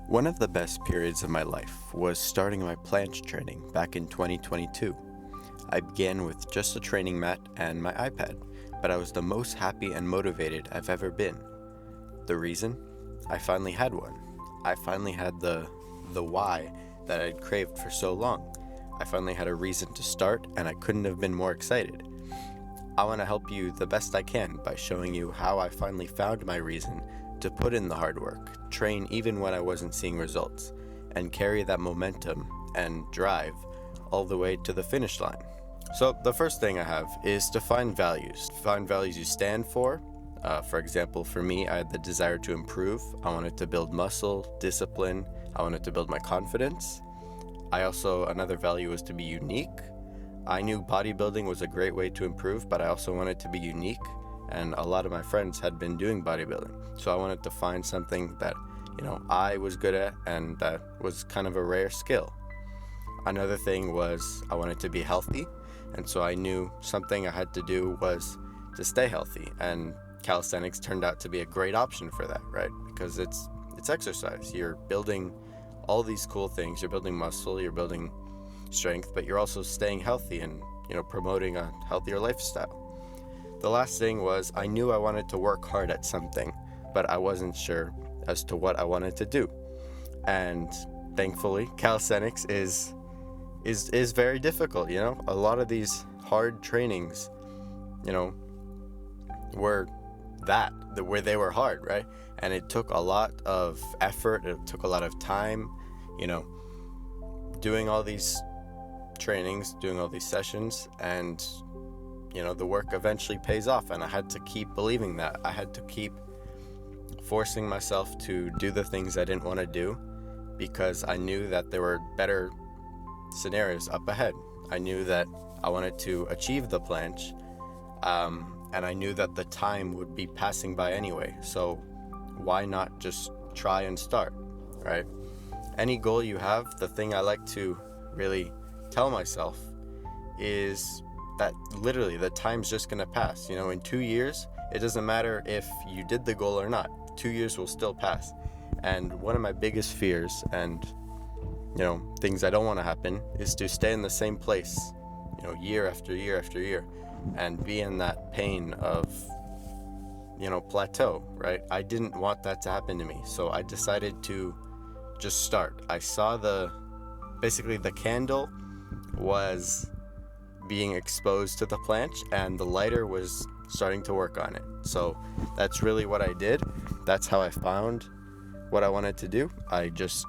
One of the best periods of my life was starting my planche training back in 2022. I began with just a training mat and my iPad, but I was the most happy and motivated I've ever been. The reason? I finally had one. I finally had the why that I'd craved for so long. I finally had a reason to start, and I couldn't have been more excited. I want to help you the best I can by showing you how I finally found my reason to put in the hard work, train even when I wasn't seeing results, and carry that momentum and drive all the way to the finish line. So the first thing I have is to find values. Find values you stand for. For example, for me, I had the desire to improve. I wanted to build muscle, discipline. I wanted to build my confidence. Another value was to be unique. I knew bodybuilding was a great way to improve, but I also wanted to be unique. And a lot of my friends had been doing bodybuilding. So I wanted to find something that, I was good at and that was kind of a rare skill. Another thing was I wanted to be healthy. And so I knew something I had to do was to stay healthy. And calisthenics turned out to be a great option for that, right? Because it's exercise. You're building all these cool things. You're building muscle, you're building strength, but you're also staying healthy and, promoting a healthier lifestyle. The last thing was I knew I wanted to work hard at something, but I wasn't sure as to what I wanted to do. And thankfully, calisthenics is very difficult, A lot of these hard trainings, were where they were hard, right? And it took a lot of effort, it took a lot of time, doing all these trainings, doing all these sessions, and the work eventually pays off. And I had to keep believing that. I had to keep forcing myself to do the things I didn't want to do because I knew that there were better scenarios up ahead. I knew that I wanted to achieve the planche, and I knew that the time would be passing by anyway. So why not just try and start, right? Any goal you have, the thing I like to really tell myself is that literally the time's just gonna pass. In 2 years, it doesn't matter if you did the goal or not. 2 years will still pass. And one of my biggest fears and things I don't want to happen is to stay in the same place, year after year after year, and be in that pain of, plateau, right? I didn't want that to happen to me. So I decided to just start. I saw basically the candle was being exposed to the planche and the lighter was starting to work on it. So that's really what I did. That's how I found what I wanted to do. I just,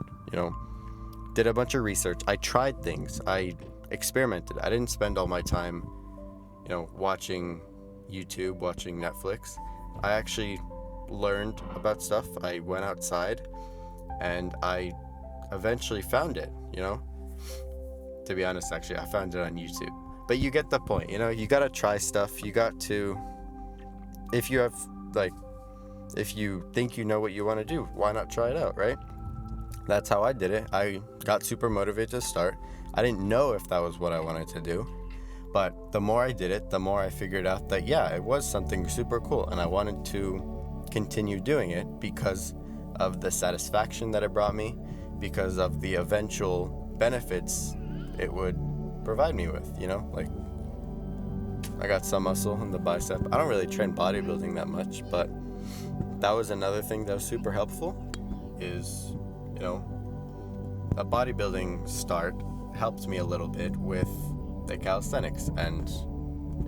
did a bunch of research. I tried things. I experimented. I didn't spend all my time, watching YouTube, watching Netflix. I actually learned about stuff. I went outside and I eventually found it, To be honest, actually, I found it on YouTube. But you get the point, you gotta try stuff. You got to, if you think you know what you want to do, why not try it out, right? That's how I did it. I got super motivated to start. I didn't know if that was what I wanted to do, but the more I did it, the more I figured out that, it was something super cool, and I wanted to continue doing it because of the satisfaction that it brought me, because of the eventual benefits it would provide me with, I got some muscle in the bicep. I don't really train bodybuilding that much, but that was another thing that was super helpful is, a bodybuilding start helped me a little bit with the calisthenics, and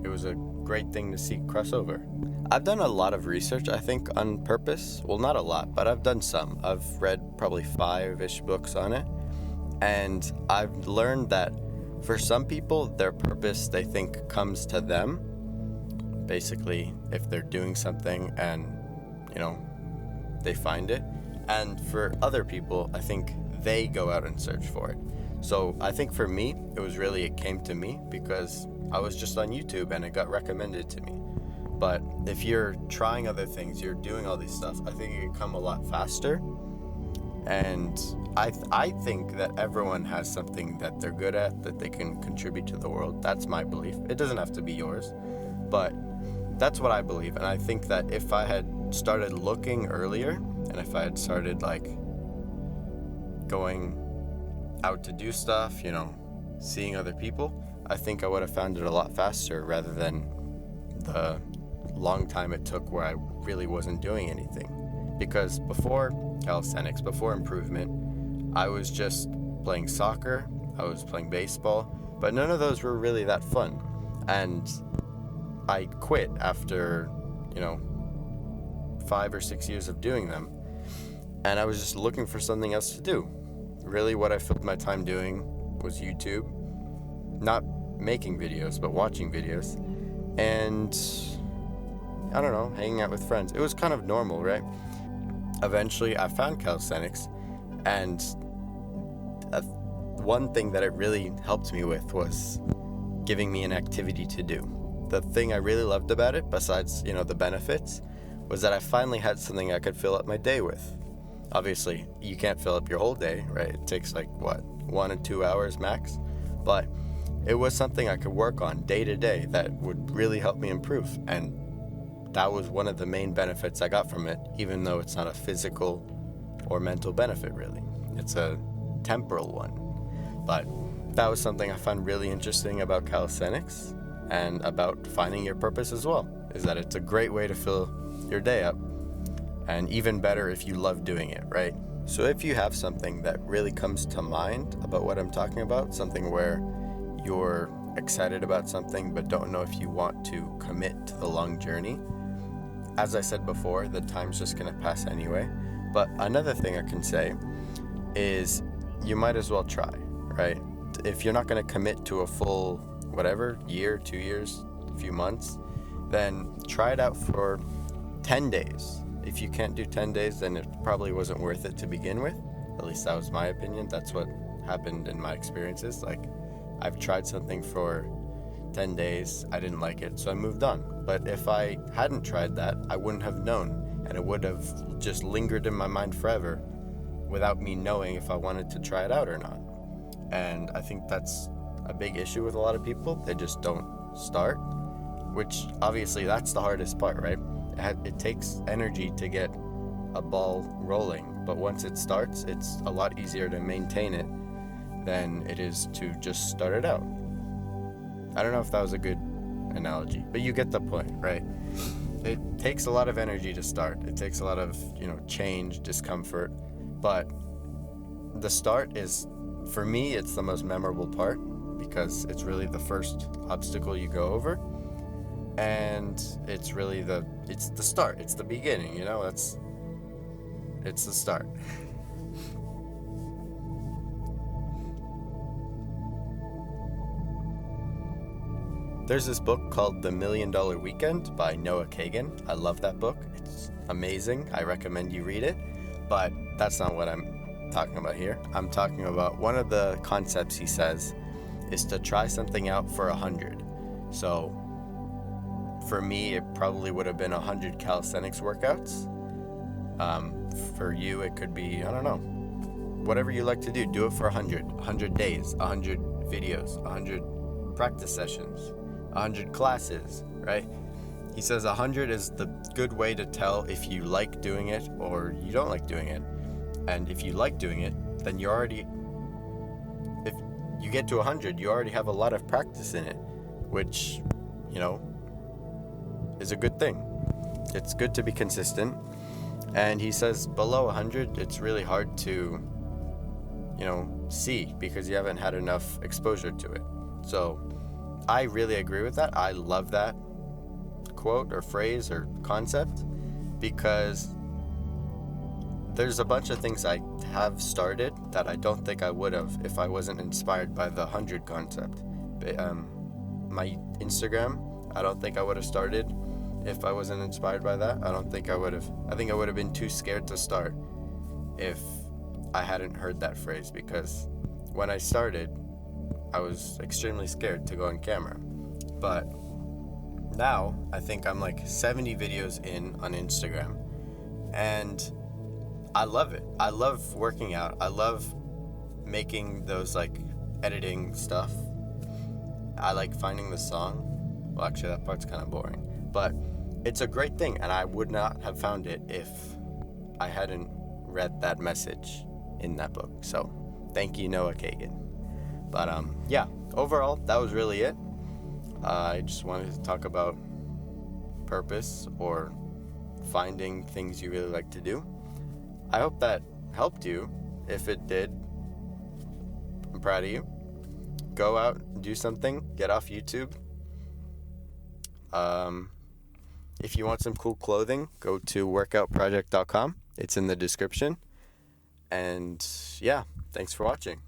it was a great thing to see crossover. I've done a lot of research, I think, on purpose. Well, not a lot, but I've done some. I've read probably 5-ish books on it, and I've learned that for some people, their purpose, they think, comes to them. Basically, if they're doing something and, they find it. And for other people, I think they go out and search for it. So I think for me, it came to me because I was just on YouTube and it got recommended to me. But if you're trying other things, you're doing all these stuff, I think it can come a lot faster. And I think that everyone has something that they're good at, that they can contribute to the world. That's my belief. It doesn't have to be yours, but that's what I believe. And I think that if I had started looking earlier, and if I had started going out to do stuff, seeing other people, I think I would have found it a lot faster rather than the long time it took where I really wasn't doing anything. Because before calisthenics, before improvement, I was just playing soccer, I was playing baseball, but none of those were really that fun. And I quit after, 5 or 6 years of doing them. And I was just looking for something else to do. Really, what I filled my time doing was YouTube. Not making videos, but watching videos. And, I don't know, hanging out with friends. It was kind of normal, right? Eventually, I found calisthenics, and one thing that it really helped me with was giving me an activity to do. The thing I really loved about it, besides, the benefits, was that I finally had something I could fill up my day with. Obviously, you can't fill up your whole day, right? It takes 1 or 2 hours max. But it was something I could work on day to day that would really help me improve. And that was one of the main benefits I got from it, even though it's not a physical or mental benefit, really. It's a temporal one. But that was something I found really interesting about calisthenics and about finding your purpose as well, is that it's a great way to fill your day up. And even better if you love doing it, right? So if you have something that really comes to mind about what I'm talking about, something where you're excited about something but don't know if you want to commit to the long journey, as I said before, the time's just gonna pass anyway. But another thing I can say is you might as well try, right? If you're not gonna commit to a full, year, 2 years, a few months, then try it out for 10 days. If you can't do 10 days, then it probably wasn't worth it to begin with. At least that was my opinion. That's what happened in my experiences. I've tried something for 10 days, I didn't like it, so I moved on. But if I hadn't tried that, I wouldn't have known, and it would have just lingered in my mind forever without me knowing if I wanted to try it out or not. And I think that's a big issue with a lot of people. They just don't start, which obviously that's the hardest part, right? It takes energy to get a ball rolling, but once it starts, it's a lot easier to maintain it than it is to just start it out. I don't know if that was a good analogy, but you get the point, right? It takes a lot of energy to start. It takes a lot of, change, discomfort, but the start is, for me, it's the most memorable part because it's really the first obstacle you go over. And it's really it's the start, it's the beginning, it's the start. There's this book called The $1 Million Weekend by Noah Kagan. I love that book. It's amazing. I recommend you read it, but that's not what I'm talking about here. I'm talking about one of the concepts he says is to try something out for 100. So for me, it probably would have been 100 calisthenics workouts. For you, it could be, I don't know, whatever you like to do it for 100 days, 100 videos, 100 practice sessions, 100 classes, right? He says 100 is the good way to tell if you like doing it or you don't like doing it. And if you like doing it, then if you get to 100, you already have a lot of practice in it, which, is a good thing. It's good to be consistent. And he says below 100, it's really hard to, see because you haven't had enough exposure to it. So I really agree with that. I love that quote or phrase or concept because there's a bunch of things I have started that I don't think I would have if I wasn't inspired by the 100 concept. My Instagram, I don't think I would have started if I wasn't inspired by that. I think I would have been too scared to start if I hadn't heard that phrase, because when I started, I was extremely scared to go on camera. But now I think I'm 70 videos in on Instagram, and I love it. I love working out. I love making those editing stuff. I like finding the song. Well, actually, that part's kind of boring, but it's a great thing, and I would not have found it if I hadn't read that message in that book. So thank you, Noah Kagan. But yeah, overall, that was really it. I just wanted to talk about purpose or finding things you really like to do. I hope that helped you. If it did, I'm proud of you. Go out and do something. Get off YouTube. If you want some cool clothing, go to workoutproject.com. It's in the description. And yeah, thanks for watching.